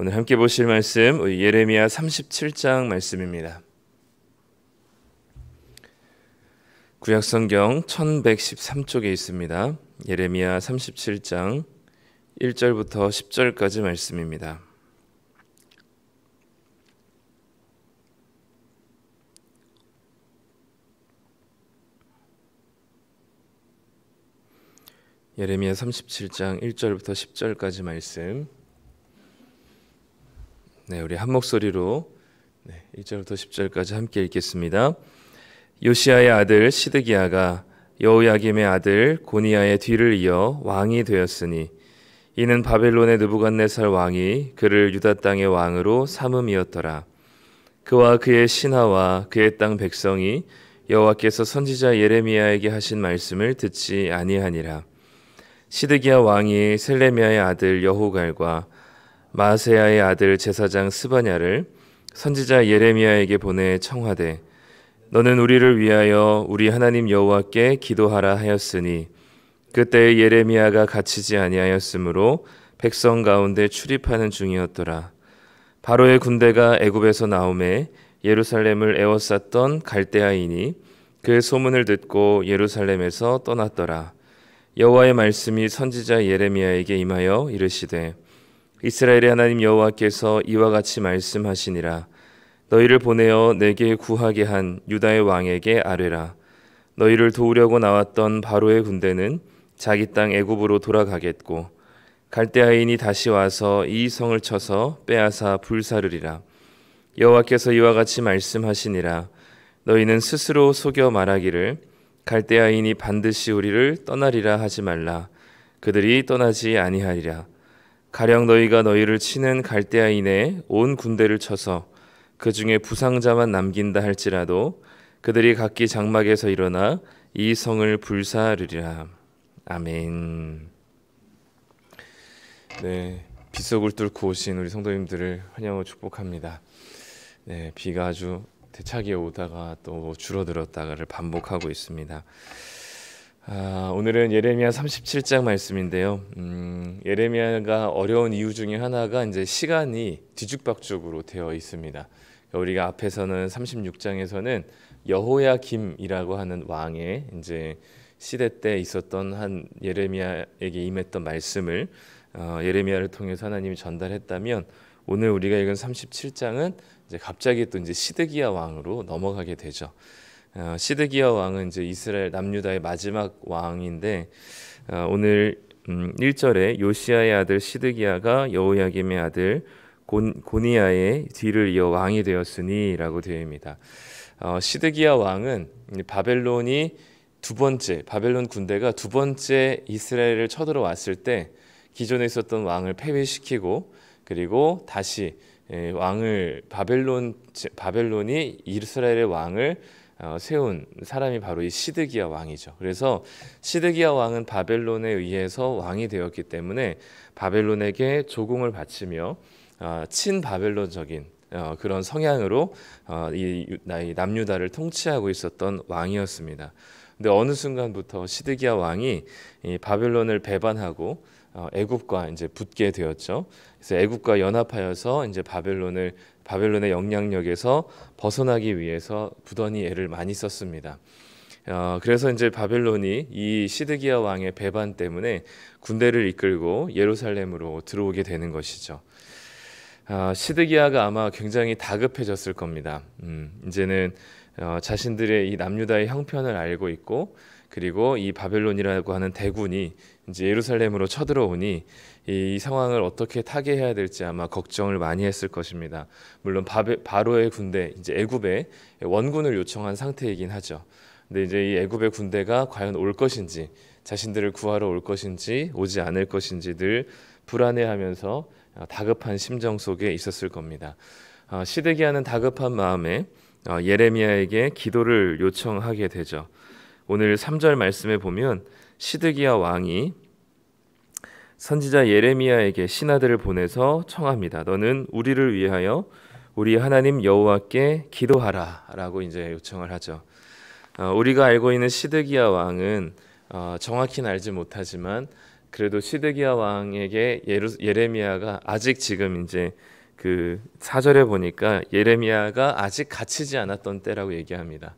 오늘 함께 보실 말씀 예레미야 37장 말씀입니다. 구약성경 1113쪽에 있습니다. 예레미야 37장 1절부터 10절까지 말씀입니다. 예레미야 37장 1절부터 10절까지 말씀. 우리 한 목소리로 1절부터 10절까지 함께 읽겠습니다. 요시야의 아들 시드기야가 여호야김의 아들 고니야의 뒤를 이어 왕이 되었으니 이는 바벨론의 느부갓네살 왕이 그를 유다 땅의 왕으로 삼음이었더라. 그와 그의 신하와 그의 땅 백성이 여호와께서 선지자 예레미야에게 하신 말씀을 듣지 아니하니라. 시드기야 왕이 셀레미야의 아들 여호갈과 마세야의 아들 제사장 스바냐를 선지자 예레미야에게 보내 청하되 너는 우리를 위하여 우리 하나님 여호와께 기도하라 하였으니 그때 예레미야가 갇히지 아니하였으므로 백성 가운데 출입하는 중이었더라. 바로의 군대가 애굽에서 나오매 예루살렘을 에워쌌던 갈대아인이 그 소문을 듣고 예루살렘에서 떠났더라. 여호와의 말씀이 선지자 예레미야에게 임하여 이르시되 이스라엘의 하나님 여호와께서 이와 같이 말씀하시니라. 너희를 보내어 내게 구하게 한 유다의 왕에게 아뢰라. 너희를 도우려고 나왔던 바로의 군대는 자기 땅 애굽으로 돌아가겠고 갈대아인이 다시 와서 이 성을 쳐서 빼앗아 불사르리라. 여호와께서 이와 같이 말씀하시니라. 너희는 스스로 속여 말하기를 갈대아인이 반드시 우리를 떠나리라 하지 말라. 그들이 떠나지 아니하리라. 가령 너희가 너희를 치는 갈대아인의 온 군대를 쳐서 그 중에 부상자만 남긴다 할지라도 그들이 각기 장막에서 일어나 이 성을 불사르리라. 아멘. 빗속을 뚫고 오신 우리 성도님들을 환영하고 축복합니다. 비가 아주 대차게 오다가 또 줄어들었다가를 반복하고 있습니다. 오늘은 예레미야 37장 말씀인데요. 예레미야가 어려운 이유 중에 하나가 이제 시간이 뒤죽박죽으로 되어 있습니다. 우리가 앞에서는 36장에서는 여호야김이라고 하는 왕의 이제 시대 때 있었던 한 예레미야에게 임했던 말씀을 예레미야를 통해서 하나님이 전달했다면 오늘 우리가 읽은 37장은 이제 갑자기 또 이제 시드기야 왕으로 넘어가게 되죠. 시드기야 왕은 이제 이스라엘 남유다의 마지막 왕인데 오늘 1절에 요시야의 아들 시드기야가 여호야김의 아들 고니야의 뒤를 이어 왕이 되었으니라고 되어 있습니다. 시드기야 왕은 바벨론 군대가 두 번째 이스라엘을 쳐들어왔을 때 기존에 있었던 왕을 폐위시키고 그리고 다시 바벨론이 이스라엘의 왕을 세운 사람이 바로 이 시드기야 왕이죠. 그래서 시드기야 왕은 바벨론에 의해서 왕이 되었기 때문에 바벨론에게 조공을 바치며 친바벨론적인 그런 성향으로 이 남유다를 통치하고 있었던 왕이었습니다. 근데 어느 순간부터 시드기야 왕이 이 바벨론을 배반하고 애굽과 이제 붙게 되었죠. 그래서 애굽과 연합하여서 이제 바벨론의 영향력에서 벗어나기 위해서 부단히 애를 많이 썼습니다. 그래서 이제 바벨론이 이 시드기야 왕의 배반 때문에 군대를 이끌고 예루살렘으로 들어오게 되는 것이죠. 시드기야가 아마 굉장히 다급해졌을 겁니다. 이제는 자신들의 이 남유다의 형편을 알고 있고 그리고 이 바벨론이라고 하는 대군이 이제 예루살렘으로 쳐들어오니 이 상황을 어떻게 타개해야 될지 아마 걱정을 많이 했을 것입니다. 물론 바로의 군대, 이제 애굽에 원군을 요청한 상태이긴 하죠. 근데 이제 이 애굽의 군대가 과연 올 것인지, 자신들을 구하러 올 것인지, 오지 않을 것인지 늘 불안해하면서 다급한 심정 속에 있었을 겁니다. 시드기야는 다급한 마음에 예레미야에게 기도를 요청하게 되죠. 오늘 3절 말씀에 보면 시드기야 왕이 선지자 예레미야에게 신하들을 보내서 청합니다. 너는 우리를 위하여 우리 하나님 여호와께 기도하라라고 이제 요청을 하죠. 우리가 알고 있는 시드기야 왕은 정확히는 알지 못하지만 그래도 시드기야 왕에게 예레미야가 아직 지금 이제 그 4절에 보니까 예레미야가 아직 갇히지 않았던 때라고 얘기합니다.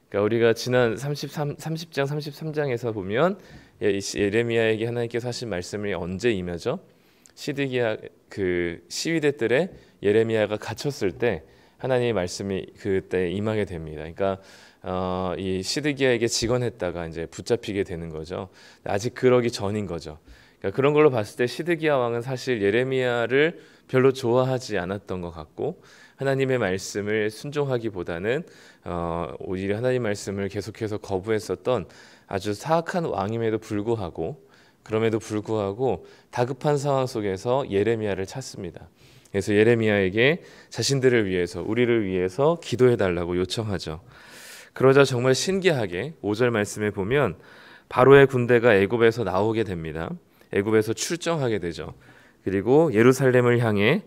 그러니까 우리가 지난 30장 33장에서 보면 예레미야에게 하나님께서 하신 말씀이 언제 임하죠? 시드기야 그 시위대 뜰에 예레미야가 갇혔을 때 하나님의 말씀이 그때 임하게 됩니다. 그러니까 이 시드기야에게 직언했다가 이제 붙잡히게 되는 거죠. 아직 그러기 전인 거죠. 그러니까 그런 걸로 봤을 때 시드기야 왕은 사실 예레미야를 별로 좋아하지 않았던 것 같고 하나님의 말씀을 순종하기보다는 오히려 하나님 말씀을 계속해서 거부했었던 아주 사악한 왕임에도 불구하고 그럼에도 불구하고 다급한 상황 속에서 예레미야를 찾습니다. 그래서 예레미야에게 자신들을 위해서 우리를 위해서 기도해 달라고 요청하죠. 그러자 정말 신기하게 5절 말씀에 보면 바로의 군대가 애굽에서 나오게 됩니다. 애굽에서 출정하게 되죠. 그리고 예루살렘을 향해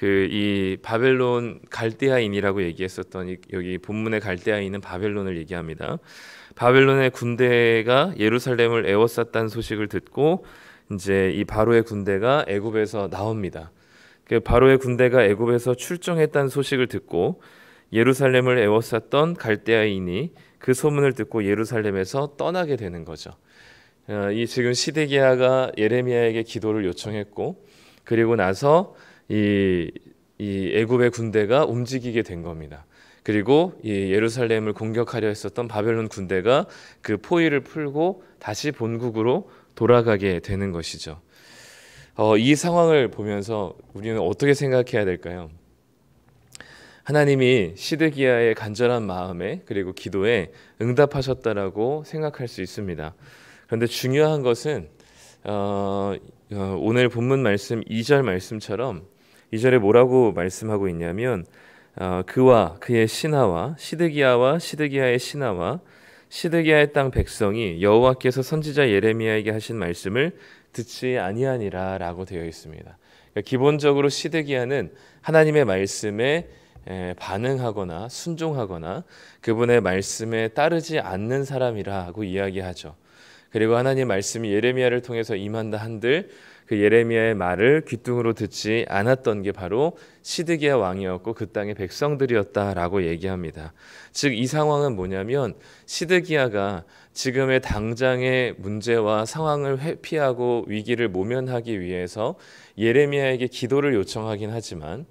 이 바벨론 갈대아인이라고 얘기했었던 여기 본문의 갈대아인은 바벨론을 얘기합니다. 바벨론의 군대가 예루살렘을 에워쌌다는 소식을 듣고 이제 이 바로의 군대가 애굽에서 나옵니다. 그 바로의 군대가 애굽에서 출정했다는 소식을 듣고 예루살렘을 에워쌌던 갈대아인이 그 소문을 듣고 예루살렘에서 떠나게 되는 거죠. 이 지금 시드기야가 예레미야에게 기도를 요청했고 그리고 나서 이 애굽의 군대가 움직이게 된 겁니다. 그리고 이 예루살렘을 공격하려 했었던 바벨론 군대가 그 포위를 풀고 다시 본국으로 돌아가게 되는 것이죠. 이 상황을 보면서 우리는 어떻게 생각해야 될까요? 하나님이 시드기야의 간절한 마음에 그리고 기도에 응답하셨다라고 생각할 수 있습니다. 그런데 중요한 것은 오늘 본문 말씀 2절 말씀처럼 2절에 뭐라고 말씀하고 있냐면 그와 그의 신하와 시드기야와 시드기야의 신하와 시드기야의 땅 백성이 여호와께서 선지자 예레미야에게 하신 말씀을 듣지 아니하니라라고 되어 있습니다. 그러니까 기본적으로 시드기야는 하나님의 말씀에 반응하거나 순종하거나 그분의 말씀에 따르지 않는 사람이라고 이야기하죠. 그리고 하나님 말씀이 예레미야를 통해서 임한다 한들 그 예레미야의 말을 귀뚱으로 듣지 않았던 게 바로 시드기야 왕이었고 그 땅의 백성들이었다라고 얘기합니다. 즉 이 상황은 뭐냐면 시드기야가 지금의 당장의 문제와 상황을 회피하고 위기를 모면하기 위해서 예레미야에게 기도를 요청하긴 하지만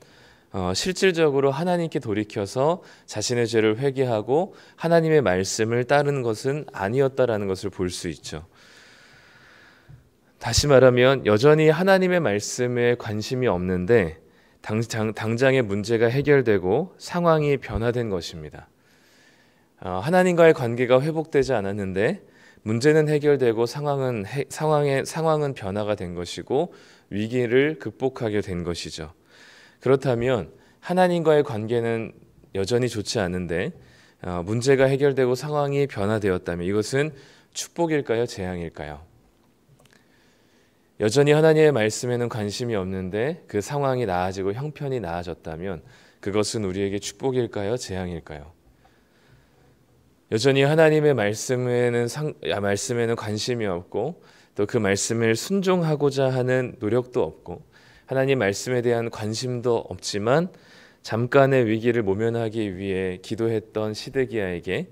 실질적으로 하나님께 돌이켜서 자신의 죄를 회개하고 하나님의 말씀을 따르는 것은 아니었다라는 것을 볼 수 있죠. 다시 말하면 여전히 하나님의 말씀에 관심이 없는데 당장의 문제가 해결되고 상황이 변화된 것입니다. 하나님과의 관계가 회복되지 않았는데 문제는 해결되고 상황은 변화가 된 것이고 위기를 극복하게 된 것이죠. 그렇다면 하나님과의 관계는 여전히 좋지 않은데 문제가 해결되고 상황이 변화되었다면 이것은 축복일까요? 재앙일까요? 여전히 하나님의 말씀에는 관심이 없는데 그 상황이 나아지고 형편이 나아졌다면 그것은 우리에게 축복일까요? 재앙일까요? 여전히 하나님의 말씀에는 관심이 없고 또 그 말씀을 순종하고자 하는 노력도 없고 하나님 말씀에 대한 관심도 없지만 잠깐의 위기를 모면하기 위해 기도했던 시드기야에게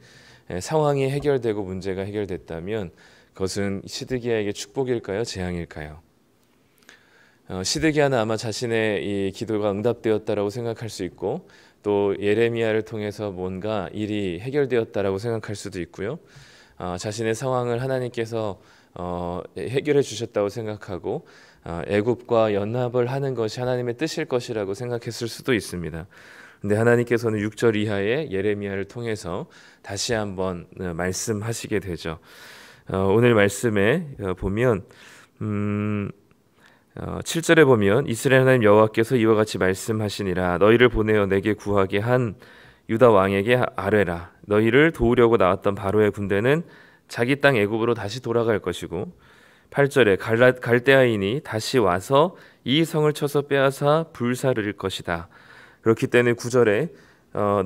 상황이 해결되고 문제가 해결됐다면 그것은 시드기야에게 축복일까요? 재앙일까요? 시드기야는 아마 자신의 이 기도가 응답되었다라고 생각할 수 있고 또 예레미야를 통해서 뭔가 일이 해결되었다라고 생각할 수도 있고요. 자신의 상황을 하나님께서 해결해 주셨다고 생각하고 애굽과 연합을 하는 것이 하나님의 뜻일 것이라고 생각했을 수도 있습니다. 근데 하나님께서는 6절 이하의 예레미야를 통해서 다시 한번 말씀하시게 되죠. 오늘 말씀에 보면 7절에 보면 이스라엘 하나님 여호와께서 이와 같이 말씀하시니라 너희를 보내어 내게 구하게 한 유다 왕에게 아뢰라 너희를 도우려고 나왔던 바로의 군대는 자기 땅 애굽으로 다시 돌아갈 것이고 8절에 갈대아인이 다시 와서 이 성을 쳐서 빼앗아 불사를 것이다. 그렇기 때문에 9절에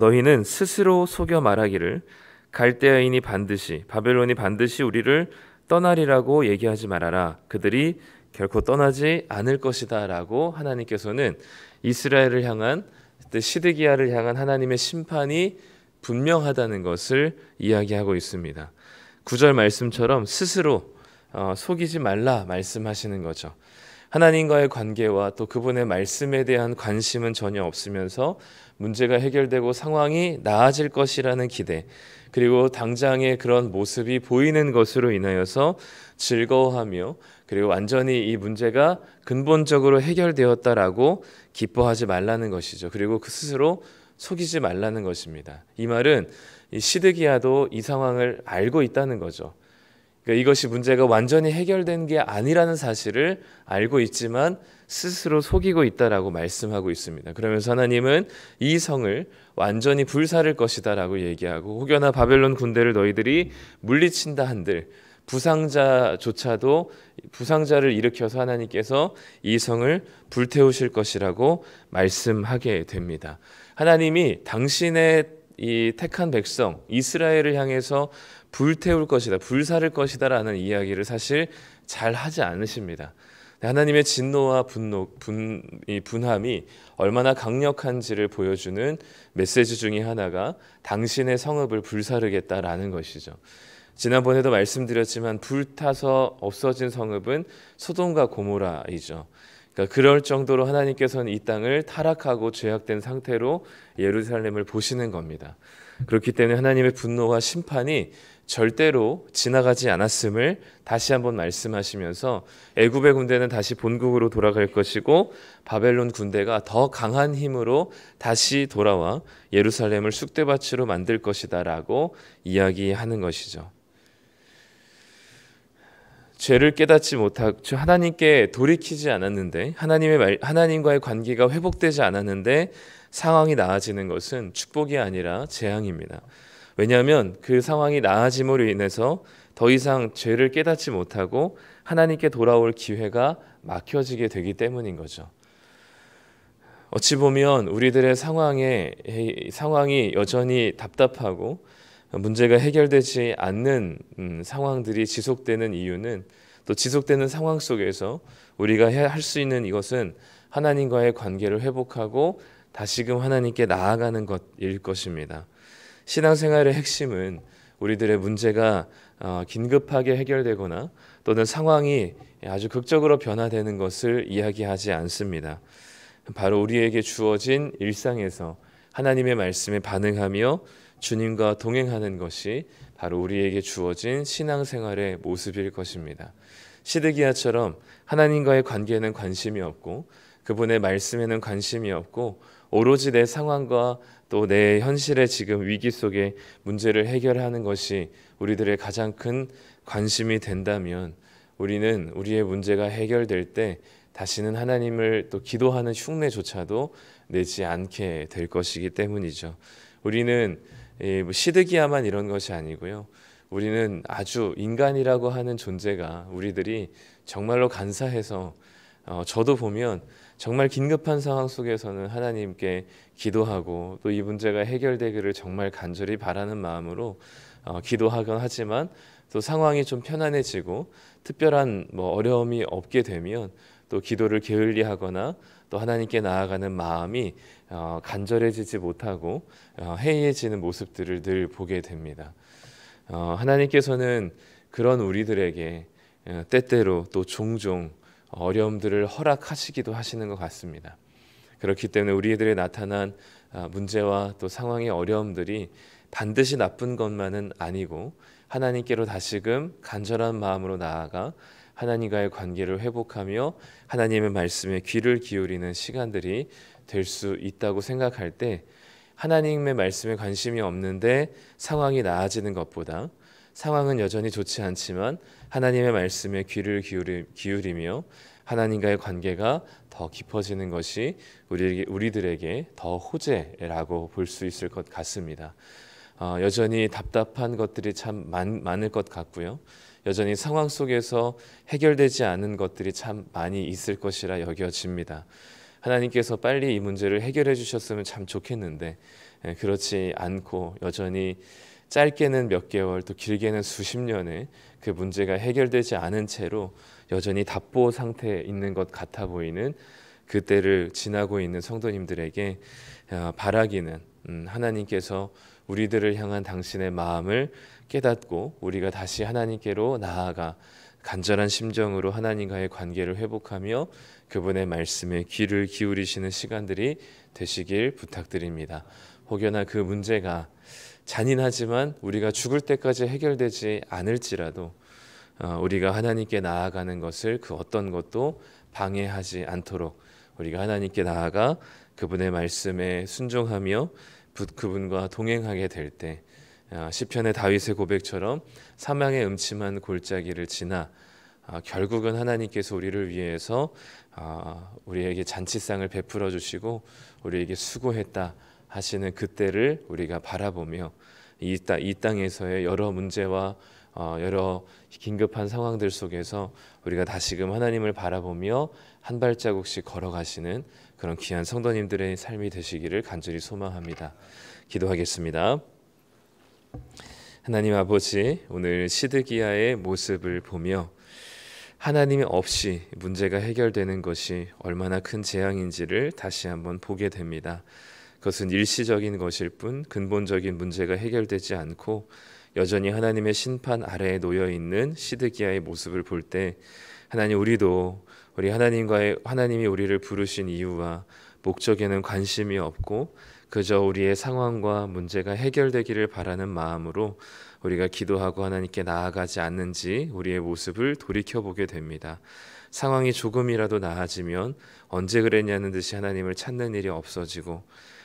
너희는 스스로 속여 말하기를 바벨론이 반드시 우리를 떠나리라고 얘기하지 말아라. 그들이 결코 떠나지 않을 것이다 라고 하나님께서는 이스라엘을 향한, 시드기야를 향한 하나님의 심판이 분명하다는 것을 이야기하고 있습니다. 9절 말씀처럼 스스로 속이지 말라 말씀하시는 거죠. 하나님과의 관계와 또 그분의 말씀에 대한 관심은 전혀 없으면서 문제가 해결되고 상황이 나아질 것이라는 기대, 그리고 당장의 그런 모습이 보이는 것으로 인하여서 즐거워하며, 그리고 완전히 이 문제가 근본적으로 해결되었다라고 기뻐하지 말라는 것이죠. 그리고 그 스스로 속이지 말라는 것입니다. 이 말은 이 시드기야도 이 상황을 알고 있다는 거죠. 그러니까 이것이 문제가 완전히 해결된 게 아니라는 사실을 알고 있지만 스스로 속이고 있다라고 말씀하고 있습니다. 그러면서 하나님은 이 성을 완전히 불사를 것이다라고 얘기하고, 혹여나 바벨론 군대를 너희들이 물리친다 한들 부상자를 일으켜서 하나님께서 이 성을 불태우실 것이라고 말씀하게 됩니다. 하나님이 당신의 이 택한 백성 이스라엘을 향해서 불태울 것이다, 불사를 것이다라는 이야기를 사실 잘 하지 않으십니다. 하나님의 진노와 분함이 얼마나 강력한지를 보여주는 메시지 중에 하나가 당신의 성읍을 불사르겠다라는 것이죠. 지난번에도 말씀드렸지만 불타서 없어진 성읍은 소돔과 고모라이죠. 그러니까 그럴 정도로 하나님께서는 이 땅을 타락하고 죄악된 상태로 예루살렘을 보시는 겁니다. 그렇기 때문에 하나님의 분노와 심판이 절대로 지나가지 않았음을 다시 한번 말씀하시면서, 애굽의 군대는 다시 본국으로 돌아갈 것이고 바벨론 군대가 더 강한 힘으로 다시 돌아와 예루살렘을 쑥대밭으로 만들 것이다 라고 이야기하는 것이죠. 죄를 깨닫지 못하고 하나님께 돌이키지 않았는데, 하나님과의 관계가 회복되지 않았는데 상황이 나아지는 것은 축복이 아니라 재앙입니다. 왜냐하면 그 상황이 나아짐으로 인해서 더 이상 죄를 깨닫지 못하고 하나님께 돌아올 기회가 막혀지게 되기 때문인 거죠. 어찌 보면 우리들의 상황이 여전히 답답하고 문제가 해결되지 않는 상황들이 지속되는 이유는, 또 지속되는 상황 속에서 우리가 할 수 있는 이것은 하나님과의 관계를 회복하고 다시금 하나님께 나아가는 것일 것입니다. 신앙생활의 핵심은 우리들의 문제가 긴급하게 해결되거나 또는 상황이 아주 극적으로 변화되는 것을 이야기하지 않습니다. 바로 우리에게 주어진 일상에서 하나님의 말씀에 반응하며 주님과 동행하는 것이 바로 우리에게 주어진 신앙생활의 모습일 것입니다. 시드기야처럼 하나님과의 관계에는 관심이 없고 그분의 말씀에는 관심이 없고 오로지 내 상황과 또 내 현실의 지금 위기 속에 문제를 해결하는 것이 우리들의 가장 큰 관심이 된다면, 우리는 우리의 문제가 해결될 때 다시는 하나님을 또 기도하는 흉내조차도 내지 않게 될 것이기 때문이죠. 우리는 시드기야만 이런 것이 아니고요. 우리는 아주 인간이라고 하는 존재가, 우리들이 정말로 간사해서 저도 보면 정말 긴급한 상황 속에서는 하나님께 기도하고 또 이 문제가 해결되기를 정말 간절히 바라는 마음으로 기도하곤 하지만, 또 상황이 좀 편안해지고 특별한 어려움이 없게 되면 또 기도를 게을리하거나 또 하나님께 나아가는 마음이 간절해지지 못하고 해이해지는 모습들을 늘 보게 됩니다. 하나님께서는 그런 우리들에게 때때로 또 종종 어려움들을 허락하시기도 하시는 것 같습니다. 그렇기 때문에 우리들의 나타난 문제와 또 상황의 어려움들이 반드시 나쁜 것만은 아니고, 하나님께로 다시금 간절한 마음으로 나아가 하나님과의 관계를 회복하며 하나님의 말씀에 귀를 기울이는 시간들이 될 수 있다고 생각할 때, 하나님의 말씀에 관심이 없는데 상황이 나아지는 것보다, 상황은 여전히 좋지 않지만 하나님의 말씀에 귀를 기울이며 하나님과의 관계가 더 깊어지는 것이 우리들에게 더 호재라고 볼 수 있을 것 같습니다. 여전히 답답한 것들이 참 많을 것 같고요. 여전히 상황 속에서 해결되지 않은 것들이 참 많이 있을 것이라 여겨집니다. 하나님께서 빨리 이 문제를 해결해 주셨으면 참 좋겠는데 그렇지 않고 여전히 짧게는 몇 개월 또 길게는 수십 년의 그 문제가 해결되지 않은 채로 여전히 답보 상태에 있는 것 같아 보이는 그때를 지나고 있는 성도님들에게 바라기는 하나님께서 우리들을 향한 당신의 마음을 깨닫고 우리가 다시 하나님께로 나아가 간절한 심정으로 하나님과의 관계를 회복하며 그분의 말씀에 귀를 기울이시는 시간들이 되시길 부탁드립니다. 혹여나 그 문제가 잔인하지만 우리가 죽을 때까지 해결되지 않을지라도 우리가 하나님께 나아가는 것을 그 어떤 것도 방해하지 않도록 우리가 하나님께 나아가 그분의 말씀에 순종하며 그분과 동행하게 될 때 시편의 다윗의 고백처럼 사망의 음침한 골짜기를 지나 결국은 하나님께서 우리를 위해서 우리에게 잔치상을 베풀어 주시고 우리에게 수고했다 하시는 그때를 우리가 바라보며 이 땅에서의 여러 문제와 여러 긴급한 상황들 속에서 우리가 다시금 하나님을 바라보며 한 발자국씩 걸어가시는 그런 귀한 성도님들의 삶이 되시기를 간절히 소망합니다. 기도하겠습니다. 하나님 아버지, 오늘 시드기야의 모습을 보며 하나님이 없이 문제가 해결되는 것이 얼마나 큰 재앙인지를 다시 한번 보게 됩니다. 그것은 일시적인 것일 뿐 근본적인 문제가 해결되지 않고 여전히 하나님의 심판 아래에 놓여 있는 시드기야의 모습을 볼 때 하나님, 우리도 우리 하나님이 우리를 부르신 이유와 목적에는 관심이 없고 그저 우리의 상황과 문제가 해결되기를 바라는 마음으로 우리가 기도하고 하나님께 나아가지 않는지 우리의 모습을 돌이켜보게 됩니다. 상황이 조금이라도 나아지면 언제 그랬냐는 듯이 하나님을 찾는 일이 없어지고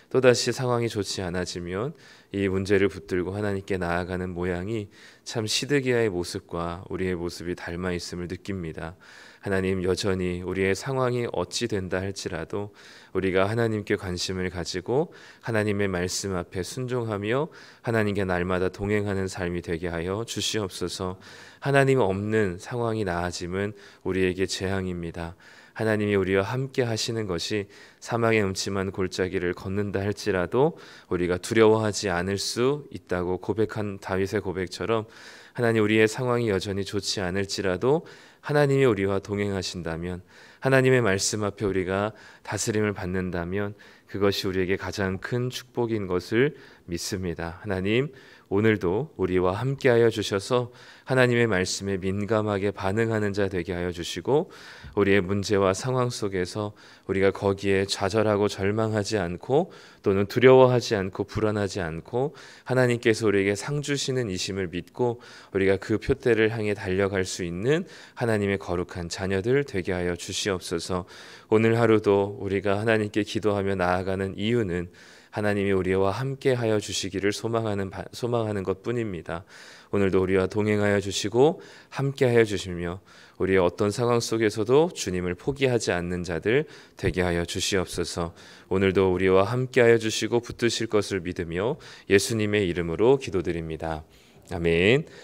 또다시 상황이 좋지 않아지면 이 문제를 붙들고 하나님께 나아가는 모양이 참 시드기야의 모습과 우리의 모습이 닮아 있음을 느낍니다. 하나님, 여전히 우리의 상황이 어찌 된다 할지라도 우리가 하나님께 관심을 가지고 하나님의 말씀 앞에 순종하며 하나님께 날마다 동행하는 삶이 되게 하여 주시옵소서. 하나님 없는 상황이 나아짐은 우리에게 재앙입니다. 하나님이 우리와 함께 하시는 것이 사망의 음침한 골짜기를 걷는다 할지라도 우리가 두려워하지 않을 수 있다고 고백한 다윗의 고백처럼 하나님, 우리의 상황이 여전히 좋지 않을지라도 하나님이 우리와 동행하신다면, 하나님의 말씀 앞에 우리가 다스림을 받는다면 그것이 우리에게 가장 큰 축복인 것을 믿습니다. 하나님, 오늘도 우리와 함께하여 주셔서 하나님의 말씀에 민감하게 반응하는 자 되게 하여 주시고 우리의 문제와 상황 속에서 우리가 거기에 좌절하고 절망하지 않고 또는 두려워하지 않고 불안하지 않고 하나님께서 우리에게 상 주시는 이심을 믿고 우리가 그 표대를 향해 달려갈 수 있는 하나님의 거룩한 자녀들 되게 하여 주시옵소서. 오늘 하루도 우리가 하나님께 기도하며 나아가는 이유는 하나님이 우리와 함께 하여 주시기를 소망하는 것뿐입니다. 오늘도 우리와 동행하여 주시고 함께 하여 주시며 우리의 어떤 상황 속에서도 주님을 포기하지 않는 자들 되게 하여 주시옵소서. 오늘도 우리와 함께 하여 주시고 붙드실 것을 믿으며 예수님의 이름으로 기도드립니다. 아멘.